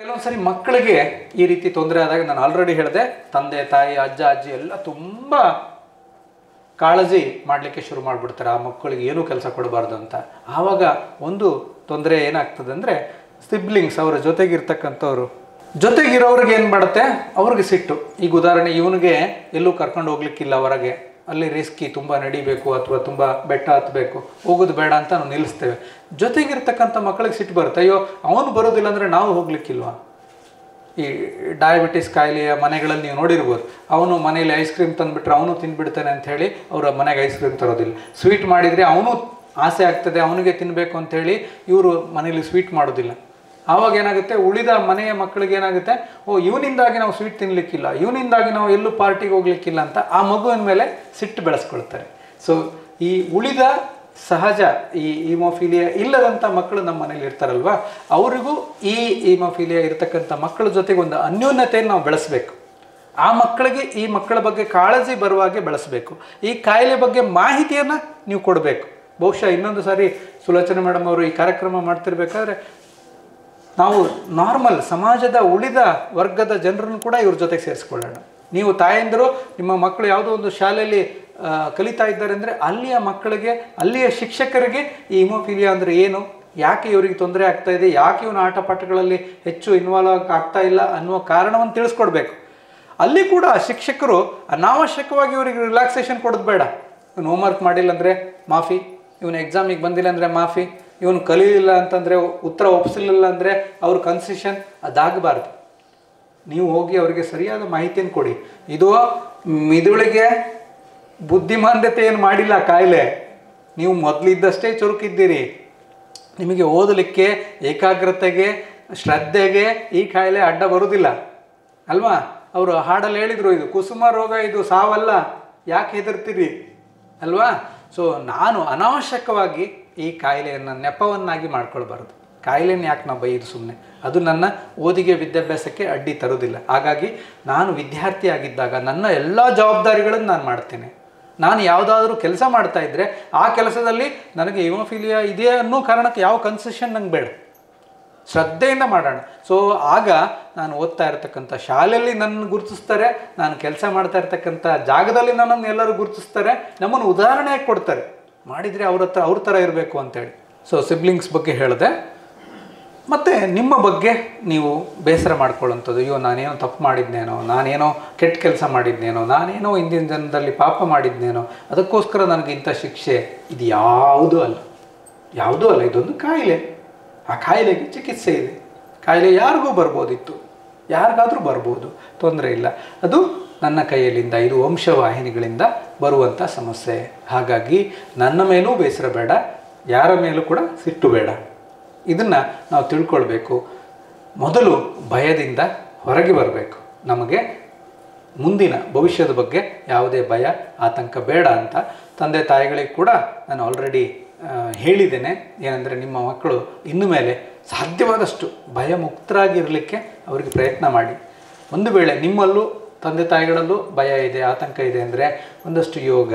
ಕೆಲವೊಂದು ಸರಿ ಮಕ್ಕಳಿಗೆ ಈ ರೀತಿ ತೊಂದರೆ ಆದಾಗ ನಾನು ಆಲ್ರೆಡಿ ಹೇಳಿದೆ, ತಂದೆ ತಾಯಿ ಅಜ್ಜ ಅಜ್ಜಿ ಎಲ್ಲ ತುಂಬ ಕಾಳಜಿ ಮಾಡಲಿಕ್ಕೆ ಶುರು ಮಾಡಿಬಿಡ್ತಾರೆ, ಆ ಮಕ್ಕಳಿಗೆ ಏನೂ ಕೆಲಸ ಕೊಡಬಾರ್ದು ಅಂತ. ಆವಾಗ ಒಂದು ತೊಂದರೆ ಏನಾಗ್ತದೆ ಅಂದರೆ, ಸಿಬ್ಲಿಂಗ್ಸ್ ಅವರ ಜೊತೆಗಿರ್ತಕ್ಕಂಥವ್ರು ಜೊತೆಗಿರೋರಿಗೆ ಏನು ಮಾಡುತ್ತೆ, ಅವ್ರಿಗೆ ಸಿಟ್ಟು. ಈಗ ಉದಾಹರಣೆ, ಇವನಿಗೆ ಎಲ್ಲೂ ಕರ್ಕೊಂಡು ಹೋಗ್ಲಿಕ್ಕಿಲ್ಲ ಹೊರಗೆ, ಅಲ್ಲಿ ರಿಸ್ಕಿ, ತುಂಬ ನಡಿಬೇಕು ಅಥವಾ ತುಂಬ ಬೆಟ್ಟ ಹತ್ತಬೇಕು, ಹೋಗೋದು ಬೇಡ ಅಂತ ನಾವು ನಿಲ್ಲಿಸ್ತೇವೆ. ಜೊತೆಗಿರ್ತಕ್ಕಂಥ ಮಕ್ಕಳಿಗೆ ಸಿಟ್ಟು ಬರುತ್ತೆ, ಅಯ್ಯೋ ಅವನು ಬರೋದಿಲ್ಲ ಅಂದರೆ ನಾವು ಹೋಗ್ಲಿಕ್ಕಿಲ್ವಾ. ಈ ಡಯಾಬಿಟಿಸ್ ಕಾಯಿಲೆಯ ಮನೆಗಳಲ್ಲಿ ನೀವು ನೋಡಿರ್ಬೋದು, ಅವನು ಮನೇಲಿ ಐಸ್ ಕ್ರೀಮ್ ತಂದುಬಿಟ್ರೆ ಅವನು ತಿಂದುಬಿಡ್ತಾನೆ ಅಂಥೇಳಿ ಅವರ ಮನೆಗೆ ಐಸ್ ಕ್ರೀಮ್ ತರೋದಿಲ್ಲ. ಸ್ವೀಟ್ ಮಾಡಿದರೆ ಅವನು ಆಸೆ ಆಗ್ತದೆ ಅವನಿಗೆ ತಿನ್ನಬೇಕು ಅಂಥೇಳಿ ಇವರು ಮನೇಲಿ ಸ್ವೀಟ್ ಮಾಡೋದಿಲ್ಲ. ಆವಾಗ ಏನಾಗುತ್ತೆ, ಉಳಿದ ಮನೆಯ ಮಕ್ಕಳಿಗೆ ಏನಾಗುತ್ತೆ, ಓ ಇವನಿಂದಾಗಿ ನಾವು ಸ್ವೀಟ್ ತಿನ್ನಲಿಕ್ಕಿಲ್ಲ, ಇವನಿಂದಾಗಿ ನಾವು ಎಲ್ಲೂ ಪಾರ್ಟಿಗೆ ಹೋಗ್ಲಿಕ್ಕಿಲ್ಲ ಅಂತ ಆ ಮಗುವಿನ ಮೇಲೆ ಸಿಟ್ಟು ಬೆಳೆಸ್ಕೊಳ್ತಾರೆ. ಸೊ ಈ ಉಳಿದ ಸಹಜ ಈ ಹಿಮೋಫಿಲಿಯಾ ಇಲ್ಲದಂಥ ಮಕ್ಕಳು ನಮ್ಮ ಮನೇಲಿ ಇರ್ತಾರಲ್ವ, ಅವರಿಗೂ ಈ ಹಿಮೋಫಿಲಿಯಾ ಇರತಕ್ಕಂಥ ಮಕ್ಕಳ ಜೊತೆಗೆ ಒಂದು ಅನ್ಯೋನ್ಯತೆಯನ್ನು ನಾವು ಬೆಳೆಸಬೇಕು. ಆ ಮಕ್ಕಳಿಗೆ ಈ ಮಕ್ಕಳ ಬಗ್ಗೆ ಕಾಳಜಿ ಬರುವಾಗೆ ಬೆಳೆಸಬೇಕು. ಈ ಕಾಯಿಲೆ ಬಗ್ಗೆ ಮಾಹಿತಿಯನ್ನು ನೀವು ಕೊಡಬೇಕು. ಬಹುಶಃ ಇನ್ನೊಂದು ಸಾರಿ ಸುಲೋಚನಾ ಮೇಡಮ್ ಅವರು ಈ ಕಾರ್ಯಕ್ರಮ ಮಾಡ್ತಿರ್ಬೇಕಾದ್ರೆ ನಾವು ನಾರ್ಮಲ್ ಸಮಾಜದ ಉಳಿದ ವರ್ಗದ ಜನರನ್ನು ಕೂಡ ಇವ್ರ ಜೊತೆಗೆ ಸೇರಿಸ್ಕೊಳ್ಳೋಣ. ನೀವು ತಾಯಂದಿರು ನಿಮ್ಮ ಮಕ್ಕಳು ಯಾವುದೋ ಒಂದು ಶಾಲೆಯಲ್ಲಿ ಕಲಿತಾ ಇದ್ದಾರೆ ಅಂದರೆ ಅಲ್ಲಿಯ ಮಕ್ಕಳಿಗೆ, ಅಲ್ಲಿಯ ಶಿಕ್ಷಕರಿಗೆ ಈ ಹಿಮೋಫಿಲಿಯಾ ಅಂದರೆ ಏನು, ಯಾಕೆ ಇವರಿಗೆ ತೊಂದರೆ ಆಗ್ತಾ ಇದೆ, ಯಾಕೆ ಇವನ ಆಟ ಪಾಠಗಳಲ್ಲಿ ಹೆಚ್ಚು ಇನ್ವಾಲ್ವ್ ಆಗ್ತಾ ಇಲ್ಲ ಅನ್ನುವ ಕಾರಣವನ್ನು ತಿಳಿಸ್ಕೊಡ್ಬೇಕು. ಅಲ್ಲಿ ಕೂಡ ಶಿಕ್ಷಕರು ಅನಾವಶ್ಯಕವಾಗಿ ಇವರಿಗೆ ರಿಲ್ಯಾಕ್ಸೇಷನ್ ಕೊಡೋದು ಬೇಡ. ಇವನು ಹೋಮ್ವರ್ಕ್ ಮಾಡಿಲ್ಲ ಅಂದರೆ ಮಾಫಿ, ಇವನು ಎಕ್ಸಾಮಿಗೆ ಬಂದಿಲ್ಲ ಅಂದರೆ ಮಾಫಿ, ಇವನು ಕಲೀಲಿಲ್ಲ ಅಂತಂದರೆ, ಉತ್ತರ ಒಪ್ಪಿಸಲಿಲ್ಲ ಅಂದರೆ ಅವ್ರ ಕನ್ಸೆಷನ್, ಅದಾಗಬಾರ್ದು. ನೀವು ಹೋಗಿ ಅವರಿಗೆ ಸರಿಯಾದ ಮಾಹಿತಿಯನ್ನು ಕೊಡಿ. ಇದು ಮಿದುಳಿಗೆ ಬುದ್ಧಿಮಾಂದ್ಯತೆ ಏನು ಮಾಡಿಲ್ಲ ಕಾಯಿಲೆ, ನೀವು ಮೊದಲಿದ್ದಷ್ಟೇ ಚುರುಕಿದ್ದೀರಿ. ನಿಮಗೆ ಓದಲಿಕ್ಕೆ, ಏಕಾಗ್ರತೆಗೆ, ಶ್ರದ್ಧೆಗೆ ಈ ಕಾಯಿಲೆ ಅಡ್ಡ ಬರುವುದಿಲ್ಲ ಅಲ್ವಾ. ಅವರು ಹಾಡಲ್ಲಿ ಹೇಳಿದರು, ಇದು ಕುಸುಮ ರೋಗ, ಇದು ಸಾವಲ್ಲ, ಯಾಕೆ ಹೆದರ್ತೀರಿ ಅಲ್ವಾ. ಸೊ ನಾನು ಅನಾವಶ್ಯಕವಾಗಿ ಈ ಕಾಯಿಲೆಯನ್ನು ನೆಪವನ್ನಾಗಿ ಮಾಡ್ಕೊಳ್ಬಾರ್ದು. ಕಾಯಿಲೆಯನ್ನು ಯಾಕೆ ನಾವು ಬೈದು ಸುಮ್ಮನೆ, ಅದು ನನ್ನ ಓದಿಗೆ ವಿದ್ಯಾಭ್ಯಾಸಕ್ಕೆ ಅಡ್ಡಿ ತರೋದಿಲ್ಲ. ಹಾಗಾಗಿ ನಾನು ವಿದ್ಯಾರ್ಥಿಯಾಗಿದ್ದಾಗ ನನ್ನ ಎಲ್ಲ ಜವಾಬ್ದಾರಿಗಳನ್ನು ನಾನು ಮಾಡ್ತೇನೆ. ನಾನು ಯಾವುದಾದ್ರೂ ಕೆಲಸ ಮಾಡ್ತಾ ಇದ್ದರೆ ಆ ಕೆಲಸದಲ್ಲಿ ನನಗೆ ಹಿಮೋಫಿಲಿಯಾ ಇದೆ ಅನ್ನೋ ಕಾರಣಕ್ಕೆ ಯಾವ ಕನ್ಸೆಷನ್ ನಂಗೆ ಬೇಡ, ಶ್ರದ್ಧೆಯಿಂದ ಮಾಡೋಣ. ಸೊ ಆಗ ನಾನು ಓದ್ತಾ ಇರ್ತಕ್ಕಂಥ ಶಾಲೆಯಲ್ಲಿ ನನ್ನನ್ನು ಗುರುತಿಸ್ತಾರೆ, ನಾನು ಕೆಲಸ ಮಾಡ್ತಾ ಇರ್ತಕ್ಕಂಥ ಜಾಗದಲ್ಲಿ ನನ್ನನ್ನು ಎಲ್ಲರೂ ಗುರುತಿಸ್ತಾರೆ, ನಮ್ಮನ್ನು ಉದಾಹರಣೆಯಾಗಿ ಕೊಡ್ತಾರೆ, ಮಾಡಿದರೆ ಅವ್ರ ಥರ ಇರಬೇಕು ಅಂತೇಳಿ. ಸೊ ಸಿಬ್ಲಿಂಗ್ಸ್ ಬಗ್ಗೆ ಹೇಳಿದೆ. ಮತ್ತು ನಿಮ್ಮ ಬಗ್ಗೆ ನೀವು ಬೇಸರ ಮಾಡ್ಕೊಳ್ಳೋಂಥದ್ದು, ಅಯ್ಯೋ ನಾನೇನೋ ತಪ್ಪು ಮಾಡಿದ್ನೇನೋ, ನಾನೇನೋ ಕೆಟ್ಟ ಕೆಲಸ ಮಾಡಿದ್ನೇನೋ, ನಾನೇನೋ ಹಿಂದಿನ ಜನದಲ್ಲಿ ಪಾಪ ಮಾಡಿದ್ನೇನೋ, ಅದಕ್ಕೋಸ್ಕರ ನನಗೆ ಇಂಥ ಶಿಕ್ಷೆ, ಇದು ಯಾವುದೂ ಅಲ್ಲ, ಯಾವುದೂ ಅಲ್ಲ. ಇದೊಂದು ಕಾಯಿಲೆ, ಆ ಕಾಯಿಲೆಗೆ ಚಿಕಿತ್ಸೆ ಇದೆ. ಕಾಯಿಲೆ ಯಾರಿಗೂ ಬರ್ಬೋದಿತ್ತು, ಯಾರಿಗಾದರೂ ಬರ್ಬೋದು, ತೊಂದರೆ ಇಲ್ಲ. ಅದು ನನ್ನ ಕೈಯಲ್ಲಿಂದ, ಇದು ವಂಶವಾಹಿನಿಗಳಿಂದ ಬರುವಂಥ ಸಮಸ್ಯೆ. ಹಾಗಾಗಿ ನನ್ನ ಮೇಲೂ ಬೇಸರ ಬೇಡ, ಯಾರ ಮೇಲೂ ಕೂಡ ಸಿಟ್ಟು ಬೇಡ. ಇದನ್ನು ನಾವು ತಿಳ್ಕೊಳ್ಬೇಕು. ಮೊದಲು ಭಯದಿಂದ ಹೊರಗೆ ಬರಬೇಕು. ನಮಗೆ ಮುಂದಿನ ಭವಿಷ್ಯದ ಬಗ್ಗೆ ಯಾವುದೇ ಭಯ ಆತಂಕ ಬೇಡ ಅಂತ ತಂದೆ ತಾಯಿಗಳಿಗೆ ಕೂಡ ನಾನು ಆಲ್ರೆಡಿ ಹೇಳಿದ್ದೇನೆ. ಏನಂದರೆ, ನಿಮ್ಮ ಮಕ್ಕಳು ಇನ್ನು ಮೇಲೆ ಸಾಧ್ಯವಾದಷ್ಟು ಭಯಮುಕ್ತರಾಗಿರಲಿಕ್ಕೆ ಅವರಿಗೆ ಪ್ರಯತ್ನ ಮಾಡಿ. ಒಂದು ವೇಳೆ ನಿಮ್ಮಲ್ಲೂ ತಂದೆ ತಾಯಿಗಳಲ್ಲೂ ಭಯ ಇದೆ, ಆತಂಕ ಇದೆ ಅಂದರೆ ಒಂದಷ್ಟು ಯೋಗ,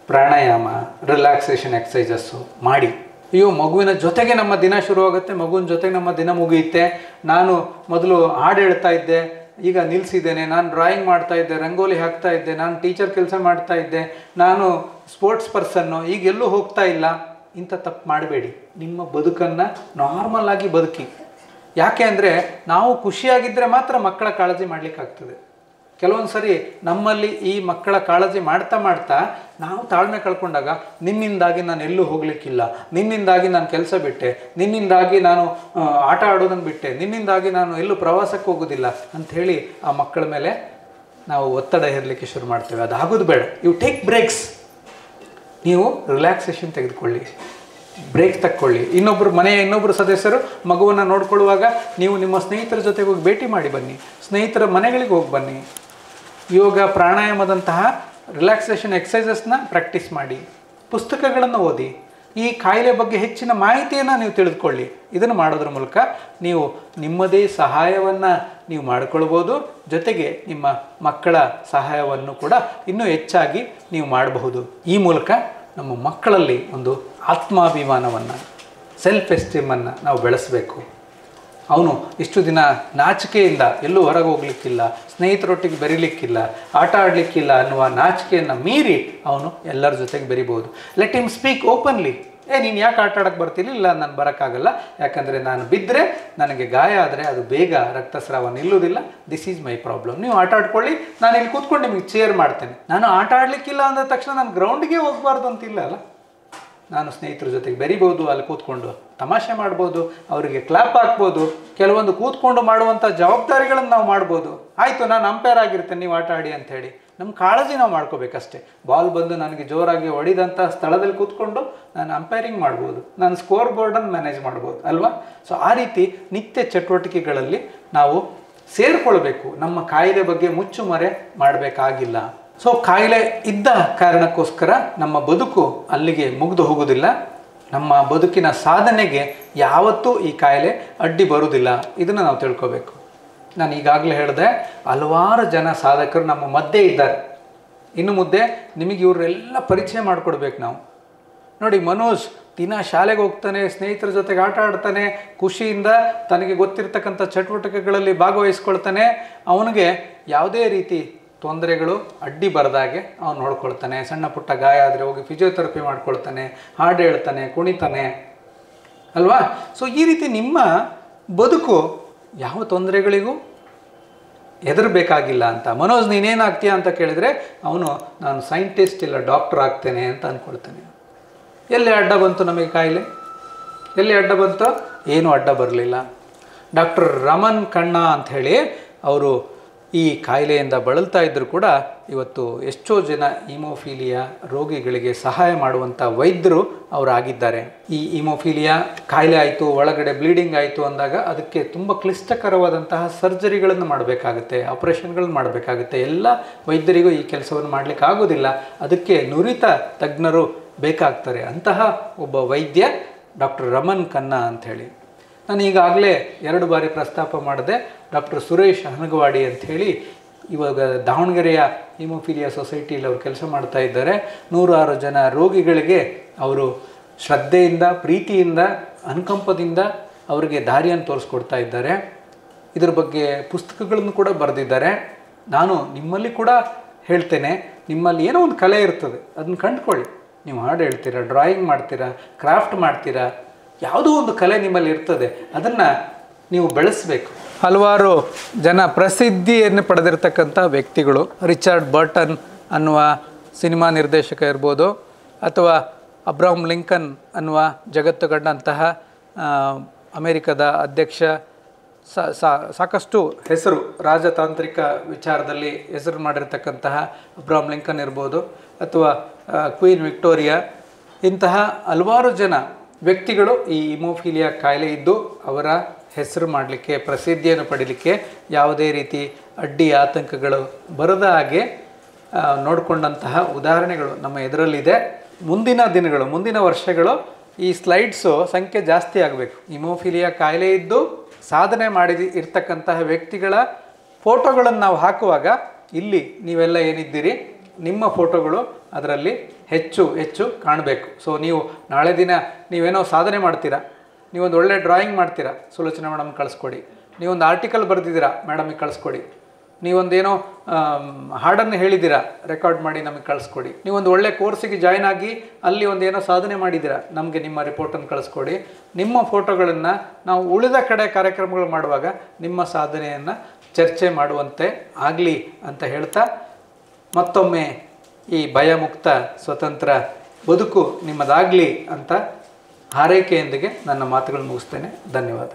ಪ್ರಾಣಾಯಾಮ, ರಿಲ್ಯಾಕ್ಸೇಷನ್ ಎಕ್ಸಸೈಸಸ್ಸು ಮಾಡಿ. ಅಯ್ಯೋ ಮಗುವಿನ ಜೊತೆಗೆ ನಮ್ಮ ದಿನ ಶುರುವಾಗುತ್ತೆ, ಮಗುವಿನ ಜೊತೆಗೆ ನಮ್ಮ ದಿನ ಮುಗಿಯುತ್ತೆ, ನಾನು ಮೊದಲು ಹಾಡು ಹೇಳ್ತಾ ಇದ್ದೆ, ಈಗ ನಿಲ್ಲಿಸಿದ್ದೇನೆ, ನಾನು ಡ್ರಾಯಿಂಗ್ ಮಾಡ್ತಾ ಇದ್ದೆ, ರಂಗೋಲಿ ಹಾಕ್ತಾ ಇದ್ದೆ, ನಾನು ಟೀಚರ್ ಕೆಲಸ ಮಾಡ್ತಾ ಇದ್ದೆ, ನಾನು ಸ್ಪೋರ್ಟ್ಸ್ ಪರ್ಸನ್ನು, ಈಗ ಎಲ್ಲೂ ಹೋಗ್ತಾ ಇಲ್ಲ. ಇಂಥ ತಪ್ಪು ಮಾಡಬೇಡಿ. ನಿಮ್ಮ ಬದುಕನ್ನು ನಾರ್ಮಲ್ ಆಗಿ ಬದುಕಿ. ಯಾಕೆ ಅಂದರೆ ನಾವು ಖುಷಿಯಾಗಿದ್ದರೆ ಮಾತ್ರ ಮಕ್ಕಳ ಕಾಳಜಿ ಮಾಡಲಿಕ್ಕಾಗ್ತದೆ. ಕೆಲವೊಂದು ಸರಿ ನಮ್ಮಲ್ಲಿ ಈ ಮಕ್ಕಳ ಕಾಳಜಿ ಮಾಡ್ತಾ ಮಾಡ್ತಾ ನಾವು ತಾಳ್ಮೆ ಕಳ್ಕೊಂಡಾಗ, ನಿನ್ನಿಂದಾಗಿ ನಾನು ಎಲ್ಲೂ ಹೋಗಲಿಕ್ಕಿಲ್ಲ, ನಿನ್ನಿಂದಾಗಿ ನಾನು ಕೆಲಸ ಬಿಟ್ಟೆ, ನಿನ್ನಿಂದಾಗಿ ನಾನು ಆಟ ಆಡೋದನ್ನು ಬಿಟ್ಟೆ, ನಿನ್ನಿಂದಾಗಿ ನಾನು ಎಲ್ಲೂ ಪ್ರವಾಸಕ್ಕೆ ಹೋಗೋದಿಲ್ಲ ಅಂಥೇಳಿ ಆ ಮಕ್ಕಳ ಮೇಲೆ ನಾವು ಒತ್ತಡ ಹೇರಲಿಕ್ಕೆ ಶುರು ಮಾಡ್ತೇವೆ. ಅದಾಗೋದು ಬೇಡ. You take breaks. ನೀವು ರಿಲ್ಯಾಕ್ಸೇಷನ್ ತೆಗೆದುಕೊಳ್ಳಿ, ಬ್ರೇಕ್ ತಕ್ಕೊಳ್ಳಿ. ಮನೆಯ ಇನ್ನೊಬ್ಬರು ಸದಸ್ಯರು ಮಗುವನ್ನು ನೋಡ್ಕೊಳ್ಳುವಾಗ ನೀವು ನಿಮ್ಮ ಸ್ನೇಹಿತರ ಜೊತೆಗೆ ಹೋಗಿ ಭೇಟಿ ಮಾಡಿ ಬನ್ನಿ, ಸ್ನೇಹಿತರ ಮನೆಗಳಿಗೆ ಹೋಗಿ ಬನ್ನಿ. ಯೋಗ, ಪ್ರಾಣಾಯಾಮದಂತಹ ರಿಲ್ಯಾಕ್ಸೇಷನ್ ಎಕ್ಸಸೈಸಸ್ನ ಪ್ರಾಕ್ಟೀಸ್ ಮಾಡಿ, ಪುಸ್ತಕಗಳನ್ನು ಓದಿ, ಈ ಕಾಯಿಲೆ ಬಗ್ಗೆ ಹೆಚ್ಚಿನ ಮಾಹಿತಿಯನ್ನು ನೀವು ತಿಳಿದುಕೊಳ್ಳಿ. ಇದನ್ನು ಮಾಡೋದ್ರ ಮೂಲಕ ನೀವು ನಿಮ್ಮದೇ ಸಹಾಯವನ್ನು ನೀವು ಮಾಡಿಕೊಳ್ಬೋದು, ಜೊತೆಗೆ ನಿಮ್ಮ ಮಕ್ಕಳ ಸಹಾಯವನ್ನು ಕೂಡ ಇನ್ನೂ ಹೆಚ್ಚಾಗಿ ನೀವು ಮಾಡಬಹುದು. ಈ ಮೂಲಕ ನಮ್ಮ ಮಕ್ಕಳಲ್ಲಿ ಒಂದು ಆತ್ಮಾಭಿಮಾನವನ್ನು, ಸೆಲ್ಫ್ ಎಸ್ಟೀಮನ್ನು ನಾವು ಬೆಳೆಸಬೇಕು. ಅವನು ಇಷ್ಟು ದಿನ ನಾಚಿಕೆಯಿಂದ ಎಲ್ಲೂ ಹೊರಗೆ ಹೋಗ್ಲಿಕ್ಕಿಲ್ಲ, ಸ್ನೇಹಿತರೊಟ್ಟಿಗೆ ಬೆರೀಲಿಕ್ಕಿಲ್ಲ, ಆಟ ಆಡಲಿಕ್ಕಿಲ್ಲ ಅನ್ನುವ ನಾಚಿಕೆಯನ್ನು ಮೀರಿ ಅವನು ಎಲ್ಲರ ಜೊತೆಗೆ ಬೆರಿಬೋದು. Let him speak openly. ನೀನು ಯಾಕೆ ಆಟ ಆಡೋಕ್ಕೆ ಬರ್ತೀನಿ? ಇಲ್ಲ, ನಾನು ಬರೋಕ್ಕಾಗಲ್ಲ, ಯಾಕಂದರೆ ನಾನು ಬಿದ್ದರೆ ನನಗೆ ಗಾಯ ಆದರೆ ಅದು ಬೇಗ ರಕ್ತಸ್ರಾವ ನಿಲ್ಲುವುದಿಲ್ಲ. This is my problem. ನೀವು ಆಟ ಆಡ್ಕೊಳ್ಳಿ, ನಾನು ಇಲ್ಲಿ ಕೂತ್ಕೊಂಡು ನಿಮಗೆ ಚೇರ್ ಮಾಡ್ತೇನೆ. ನಾನು ಆಟ ಆಡಲಿಕ್ಕಿಲ್ಲ ಅಂದ ತಕ್ಷಣ ನಾನು ಗ್ರೌಂಡ್ಗೆ ಹೋಗಬಾರ್ದು ಅಂತಿಲ್ಲ ಅಲ್ಲ. ನಾನು ಸ್ನೇಹಿತರ ಜೊತೆಗೆ ಬೆರಿಬೋದು, ಅಲ್ಲಿ ಕೂತ್ಕೊಂಡು ತಮಾಷೆ ಮಾಡ್ಬೋದು, ಅವರಿಗೆ ಕ್ಲಾಪ್ ಹಾಕ್ಬೋದು, ಕೆಲವೊಂದು ಕೂತ್ಕೊಂಡು ಮಾಡುವಂಥ ಜವಾಬ್ದಾರಿಗಳನ್ನು ನಾವು ಮಾಡ್ಬೋದು. ಆಯಿತು, ನಾನು ಅಂಪೈರ್ ಆಗಿರ್ತೇನೆ, ನೀವು ಆಟ ಆಡಿ ಅಂಥೇಳಿ ನಮ್ಮ ಕಾಳಜಿ ನಾವು ಮಾಡ್ಕೋಬೇಕಷ್ಟೇ. ಬಾಲ್ ಬಂದು ನನಗೆ ಜೋರಾಗಿ ಹೊಡಿದಂಥ ಸ್ಥಳದಲ್ಲಿ ಕೂತ್ಕೊಂಡು ನಾನು ಅಂಪೈರಿಂಗ್ ಮಾಡ್ಬೋದು, ನಾನು ಸ್ಕೋರ್ ಬೋರ್ಡನ್ನು ಮ್ಯಾನೇಜ್ ಮಾಡ್ಬೋದು ಅಲ್ವಾ. ಸೊ ಆ ರೀತಿ ನಿತ್ಯ ಚಟುವಟಿಕೆಗಳಲ್ಲಿ ನಾವು ಸೇರಿಕೊಳ್ಬೇಕು. ನಮ್ಮ ಕಾಯಿಲೆ ಬಗ್ಗೆ ಮುಚ್ಚುಮರೆ ಮಾಡಬೇಕಾಗಿಲ್ಲ. ಸೊ ಕಾಯಿಲೆ ಇದ್ದ ಕಾರಣಕ್ಕೋಸ್ಕರ ನಮ್ಮ ಬದುಕು ಅಲ್ಲಿಗೆ ಮುಗಿದು ಹೋಗೋದಿಲ್ಲ. ನಮ್ಮ ಬದುಕಿನ ಸಾಧನೆಗೆ ಯಾವತ್ತೂ ಈ ಕಾಯಿಲೆ ಅಡ್ಡಿ ಬರುವುದಿಲ್ಲ. ಇದನ್ನು ನಾವು ತಿಳ್ಕೋಬೇಕು. ನಾನು ಈಗಾಗಲೇ ಹೇಳಿದೆ, ಹಲವಾರು ಜನ ಸಾಧಕರು ನಮ್ಮ ಮಧ್ಯೆ ಇದ್ದಾರೆ. ಇನ್ನು ಮುದ್ದೆ ನಿಮಗೆ ಇವರೆಲ್ಲ ಪರಿಚಯ ಮಾಡಿಕೊಡ್ಬೇಕು ನಾವು. ನೋಡಿ, ಮನೋಜ್ ದಿನ ಶಾಲೆಗೆ ಹೋಗ್ತಾನೆ, ಸ್ನೇಹಿತರ ಜೊತೆಗೆ ಆಟ ಆಡ್ತಾನೆ, ಖುಷಿಯಿಂದ ತನಗೆ ಗೊತ್ತಿರ್ತಕ್ಕಂಥ ಚಟುವಟಿಕೆಗಳಲ್ಲಿ ಭಾಗವಹಿಸ್ಕೊಳ್ತಾನೆ. ಅವನಿಗೆ ಯಾವುದೇ ರೀತಿ ತೊಂದರೆಗಳು ಅಡ್ಡಿ ಬರದಾಗೆ ಅವನು ನೋಡ್ಕೊಳ್ತಾನೆ. ಸಣ್ಣ ಪುಟ್ಟ ಗಾಯ ಆದರೆ ಹೋಗಿ ಫಿಸಿಯೋಥೆರಪಿ ಮಾಡ್ಕೊಳ್ತಾನೆ, ಹಾಡು ಹೇಳ್ತಾನೆ, ಕುಣಿತಾನೆ ಅಲ್ವಾ. ಸೊ ಈ ರೀತಿ ನಿಮ್ಮ ಬದುಕು ಯಾವ ತೊಂದರೆಗಳಿಗೂ ಹೆದರಬೇಕಾಗಿಲ್ಲ ಅಂತ. ಮನೋಜ್ ನೀನೇನಾಗ್ತೀಯ ಅಂತ ಕೇಳಿದರೆ ಅವನು ನಾನು ಸೈಂಟಿಸ್ಟ್ ಇಲ್ಲ ಡಾಕ್ಟರ್ ಆಗ್ತೇನೆ ಅಂತ ಅಂದ್ಕೊಳ್ತಾನೆ. ಎಲ್ಲಿ ಅಡ್ಡ ಬಂತು ನಮಗೆ ಕಾಯಿಲೆ? ಎಲ್ಲಿ ಅಡ್ಡ ಬಂತು? ಏನೂ ಅಡ್ಡ ಬರಲಿಲ್ಲ. ಡಾಕ್ಟರ್ ರಮನ್ ಖನ್ನಾ ಅಂಥೇಳಿ ಅವರು ಈ ಕಾಯಿಲೆಯಿಂದ ಬಳಲ್ತಾ ಇದ್ದರೂ ಕೂಡ ಇವತ್ತು ಎಷ್ಟೋ ಜನ ಹಿಮೋಫೀಲಿಯಾ ರೋಗಿಗಳಿಗೆ ಸಹಾಯ ಮಾಡುವಂಥ ವೈದ್ಯರು ಅವರಾಗಿದ್ದಾರೆ. ಈ ಹಿಮೋಫೀಲಿಯಾ ಕಾಯಿಲೆ ಆಯಿತು, ಒಳಗಡೆ ಬ್ಲೀಡಿಂಗ್ ಆಯಿತು ಅಂದಾಗ ಅದಕ್ಕೆ ತುಂಬ ಕ್ಲಿಷ್ಟಕರವಾದಂತಹ ಸರ್ಜರಿಗಳನ್ನು ಮಾಡಬೇಕಾಗುತ್ತೆ, ಆಪರೇಷನ್ಗಳನ್ನು ಮಾಡಬೇಕಾಗುತ್ತೆ. ಎಲ್ಲ ವೈದ್ಯರಿಗೂ ಈ ಕೆಲಸವನ್ನು ಮಾಡಲಿಕ್ಕೆ ಆಗೋದಿಲ್ಲ. ಅದಕ್ಕೆ ನುರಿತ ತಜ್ಞರು ಬೇಕಾಗ್ತಾರೆ. ಅಂತಹ ಒಬ್ಬ ವೈದ್ಯ ಡಾಕ್ಟರ್ ರಮನ್ ಖನ್ನಾ ಅಂಥೇಳಿ. ನಾನು ಈಗಾಗಲೇ 2 ಬಾರಿ ಪ್ರಸ್ತಾಪ ಮಾಡಿದೆ. ಡಾಕ್ಟರ್ ಸುರೇಶ್ ಹನಗವಾಡಿ ಅಂಥೇಳಿ ಇವಾಗ ದಾವಣಗೆರೆಯ ಹಿಮೋಫೀಲಿಯಾ ಸೊಸೈಟಿಯಲ್ಲಿ ಅವರು ಕೆಲಸ ಮಾಡ್ತಾ ಇದ್ದಾರೆ. 106 ಜನ ರೋಗಿಗಳಿಗೆ ಅವರು ಶ್ರದ್ಧೆಯಿಂದ, ಪ್ರೀತಿಯಿಂದ, ಅನುಕಂಪದಿಂದ ಅವರಿಗೆ ದಾರಿಯನ್ನು ತೋರಿಸ್ಕೊಡ್ತಾ ಇದ್ದಾರೆ. ಇದರ ಬಗ್ಗೆ ಪುಸ್ತಕಗಳನ್ನು ಕೂಡ ಬರೆದಿದ್ದಾರೆ. ನಾನು ನಿಮ್ಮಲ್ಲಿ ಕೂಡ ಹೇಳ್ತೇನೆ, ನಿಮ್ಮಲ್ಲಿ ಏನೋ ಒಂದು ಕಲೆ ಇರ್ತದೆ, ಅದನ್ನು ಕಂಡುಕೊಳ್ಳಿ. ನೀವು ಹಾಡು ಹೇಳ್ತೀರಾ, ಡ್ರಾಯಿಂಗ್ ಮಾಡ್ತೀರಾ, ಕ್ರಾಫ್ಟ್ ಮಾಡ್ತೀರಾ, ಯಾವುದೋ ಒಂದು ಕಲೆ ನಿಮ್ಮಲ್ಲಿ ಇರ್ತದೆ, ಅದನ್ನು ನೀವು ಬೆಳೆಸಬೇಕು. ಹಲವಾರು ಜನ ಪ್ರಸಿದ್ಧಿಯನ್ನು ಪಡೆದಿರ್ತಕ್ಕಂಥ ವ್ಯಕ್ತಿಗಳು, ರಿಚರ್ಡ್ ಬರ್ಟನ್ ಅನ್ನುವ ಸಿನಿಮಾ ನಿರ್ದೇಶಕ ಇರ್ಬೋದು, ಅಥವಾ ಅಬ್ರಹಂ ಲಿಂಕನ್ ಅನ್ನುವ ಜಗತ್ತು ಕಂಡಂತಹ ಅಮೇರಿಕದ ಅಧ್ಯಕ್ಷ, ಸಾಕಷ್ಟು ಹೆಸರು ರಾಜತಾಂತ್ರಿಕ ವಿಚಾರದಲ್ಲಿ ಹೆಸರು ಮಾಡಿರ್ತಕ್ಕಂತಹ ಅಬ್ರಹಂ ಲಿಂಕನ್ ಇರ್ಬೋದು, ಅಥವಾ ಕ್ವೀನ್ ವಿಕ್ಟೋರಿಯಾ, ಇಂತಹ ಹಲವಾರು ಜನ ವ್ಯಕ್ತಿಗಳು ಈ ಹಿಮೋಫೀಲಿಯಾ ಕಾಯಿಲೆ ಇದ್ದು ಅವರ ಹೆಸರು ಮಾಡಲಿಕ್ಕೆ, ಪ್ರಸಿದ್ಧಿಯನ್ನು ಪಡೀಲಿಕ್ಕೆ ಯಾವುದೇ ರೀತಿ ಅಡ್ಡಿ ಆತಂಕಗಳು ಬರದ ಹಾಗೆ ನೋಡಿಕೊಂಡಂತಹ ಉದಾಹರಣೆಗಳು ನಮ್ಮ ಎದುರಲ್ಲಿದೆ. ಮುಂದಿನ ದಿನಗಳು, ಮುಂದಿನ ವರ್ಷಗಳು ಈ ಸ್ಲೈಡ್ಸು ಸಂಖ್ಯೆ ಜಾಸ್ತಿ ಆಗಬೇಕು. ಹಿಮೋಫೀಲಿಯಾ ಕಾಯಿಲೆ ಇದ್ದು ಸಾಧನೆ ಇರ್ತಕ್ಕಂತಹ ವ್ಯಕ್ತಿಗಳ ಫೋಟೋಗಳನ್ನು ನಾವು ಹಾಕುವಾಗ ಇಲ್ಲಿ ನೀವೆಲ್ಲ ಏನಿದ್ದೀರಿ ನಿಮ್ಮ ಫೋಟೋಗಳು ಅದರಲ್ಲಿ ಹೆಚ್ಚು ಹೆಚ್ಚು ಕಾಣಬೇಕು. ಸೊ ನೀವು ನಾಳೆ ದಿನ ನೀವೇನೋ ಸಾಧನೆ ಮಾಡ್ತೀರಾ, ನೀವೊಂದು ಒಳ್ಳೆ ಡ್ರಾಯಿಂಗ್ ಮಾಡ್ತೀರಾ, ಸುಲೋಚನಾ ಮೇಡಮ್ ಕಳಿಸ್ಕೊಡಿ. ನೀವೊಂದು ಆರ್ಟಿಕಲ್ ಬರೆದಿದ್ದೀರಾ, ಮೇಡಮಿಗೆ ಕಳಿಸ್ಕೊಡಿ. ನೀವೊಂದೇನೋ ಹಾಡನ್ನು ಹೇಳಿದ್ದೀರಾ, ರೆಕಾರ್ಡ್ ಮಾಡಿ ನಮಗೆ ಕಳಿಸ್ಕೊಡಿ. ನೀವೊಂದು ಒಳ್ಳೆ ಕೋರ್ಸಿಗೆ ಜಾಯ್ನ್ ಆಗಿ ಅಲ್ಲಿ ಒಂದೇನೋ ಸಾಧನೆ ಮಾಡಿದ್ದೀರಾ, ನಮಗೆ ನಿಮ್ಮ ರಿಪೋರ್ಟನ್ನು ಕಳಿಸ್ಕೊಡಿ. ನಿಮ್ಮ ಫೋಟೋಗಳನ್ನು ನಾವು ಉಳಿದ ಕಡೆ ಕಾರ್ಯಕ್ರಮಗಳು ಮಾಡುವಾಗ ನಿಮ್ಮ ಸಾಧನೆಯನ್ನು ಚರ್ಚೆ ಮಾಡುವಂತೆ ಆಗಲಿ ಅಂತ ಹೇಳ್ತಾ, ಮತ್ತೊಮ್ಮೆ ಈ ಭಯಮುಕ್ತ ಸ್ವತಂತ್ರ ಬದುಕು ನಿಮ್ಮದಾಗಲಿ ಅಂತ ಹಾರೈಕೆಯೊಂದಿಗೆ ನನ್ನ ಮಾತುಗಳನ್ನು ಮುಗಿಸ್ತೇನೆ. ಧನ್ಯವಾದ.